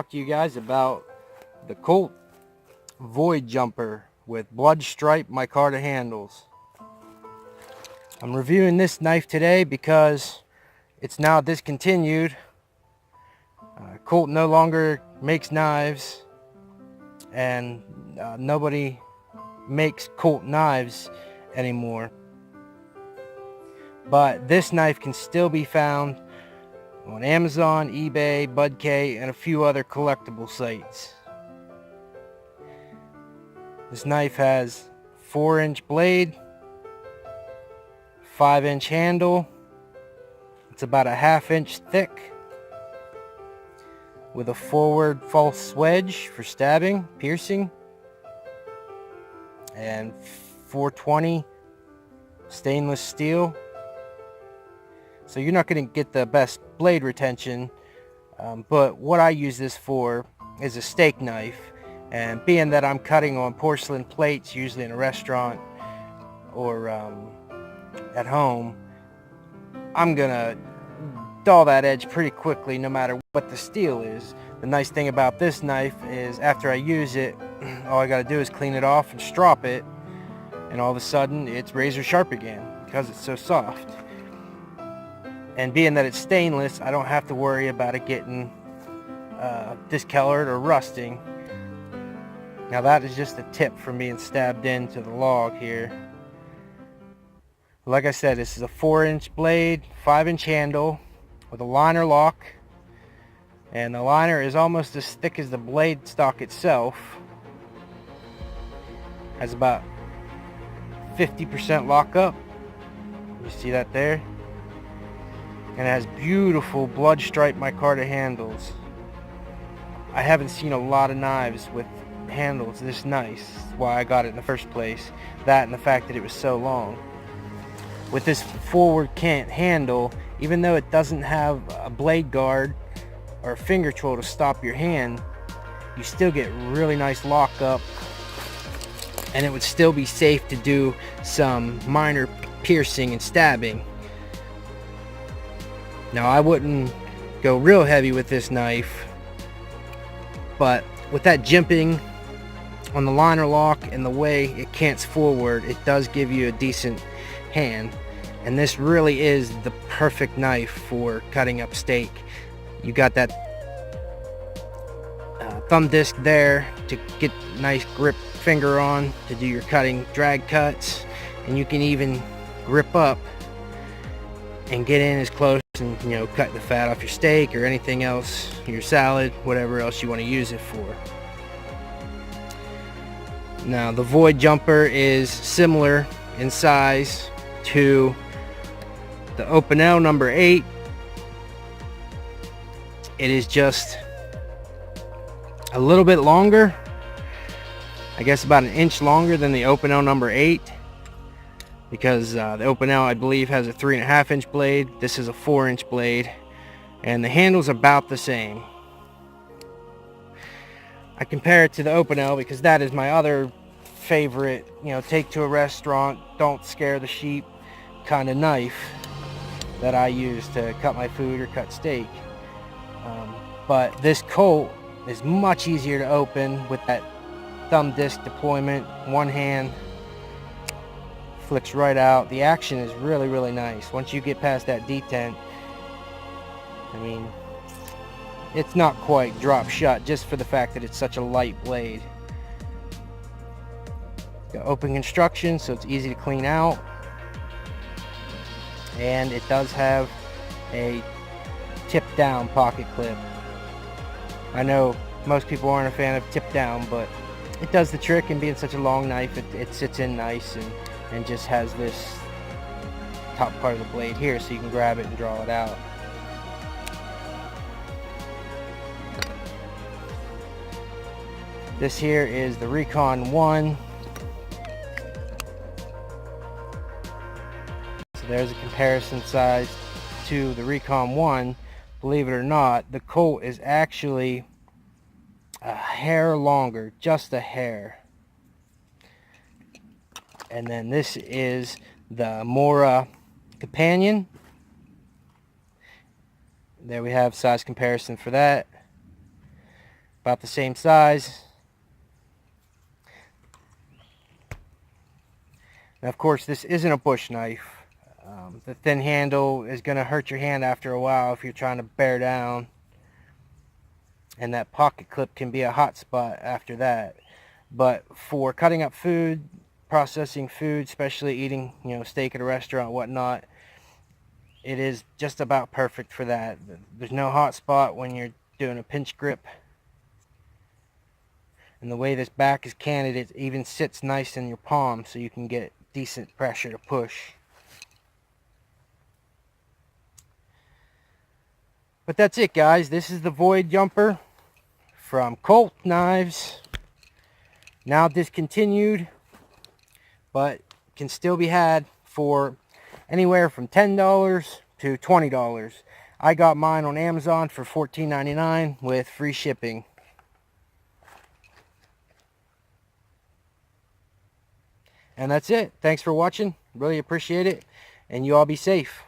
talk to you guys about the Colt Void Jumper with blood stripe micarta handles. I'm reviewing this knife today because it's now discontinued. Colt no longer makes knives, and nobody makes Colt knives anymore. But this knife can still be found on Amazon, eBay, Budk, and a few other collectible sites. This knife has 4-inch blade, 5-inch handle. It's about a 1/2 inch thick, with a forward false wedge for stabbing, piercing, and 420 stainless steel. So you're not going to get the best blade retention, but what I use this for is a steak knife. And being that I'm cutting on porcelain plates, usually in a restaurant or at home, I'm gonna dull that edge pretty quickly no matter what the steel is. The nice thing about this knife is after I use it, all I gotta do is clean it off and strop it, and all of a sudden it's razor sharp again because it's so soft. And being that it's stainless, I don't have to worry about it getting discolored or rusting. Now that is just a tip from being stabbed into the log here. Like I said, this is a 4-inch blade, 5-inch handle with a liner lock, and the liner is almost as thick as the blade stock itself. Has about 50% lockup. You see that there? And it has beautiful blood stripe micarta handles. I haven't seen a lot of knives with handles this nice. That's why I got it in the first place. That and the fact that it was so long. With this forward cant handle, even though it doesn't have a blade guard or a finger troll to stop your hand, you still get really nice lockup, and it would still be safe to do some minor piercing and stabbing. Now I wouldn't go real heavy with this knife, but with that jimping on the liner lock and the way it cants forward, it does give you a decent hand. And this really is the perfect knife for cutting up steak. You got that thumb disc there to get nice grip finger on to do your cutting drag cuts, and you can even grip up and get in as close and, you know, cut the fat off your steak or anything else, your salad, whatever else you want to use it for. Now the Void Jumper is similar in size to the Opinel number 8. It is just a little bit longer, I guess about 1 inch longer than the Opinel number 8, because the Opinel, I believe, has a 3.5 inch blade. This is a 4-inch blade, and the handle's about the same. I compare it to the Opinel because that is my other favorite, you know, take to a restaurant, don't scare the sheep kind of knife that I use to cut my food or cut steak. But this Colt is much easier to open with that thumb disc deployment. One hand flicks right out. The action is really, really nice. Once you get past that detent, I mean, it's not quite drop shut just for the fact that it's such a light blade. Got open construction, so it's easy to clean out, and it does have a tip down pocket clip. I know most people aren't a fan of tip down, but it does the trick, and being such a long knife, it sits in nice and just has this top part of the blade here so you can grab it and draw it out. This here is the Recon 1. So there's a comparison size to the Recon 1. Believe it or not, the Colt is actually a hair longer, just a hair. And then this is the Mora Companion. There we have size comparison for that. about the same size. Now, of course, this isn't a bush knife. The thin handle is going to hurt your hand after a while if you're trying to bear down. And that pocket clip can be a hot spot after that. But for cutting up food, processing food, especially eating, steak at a restaurant, whatnot, it is just about perfect for that. There's no hot spot when you're doing a pinch grip. And the way this back is canted, it even sits nice in your palm so you can get decent pressure to push. But that's it, guys. This is the Void Jumper from Colt Knives. Now discontinued, but can still be had for anywhere from $10 to $20. I got mine on Amazon for $14.99 with free shipping. And that's it. Thanks for watching. Really appreciate it. And you all be safe.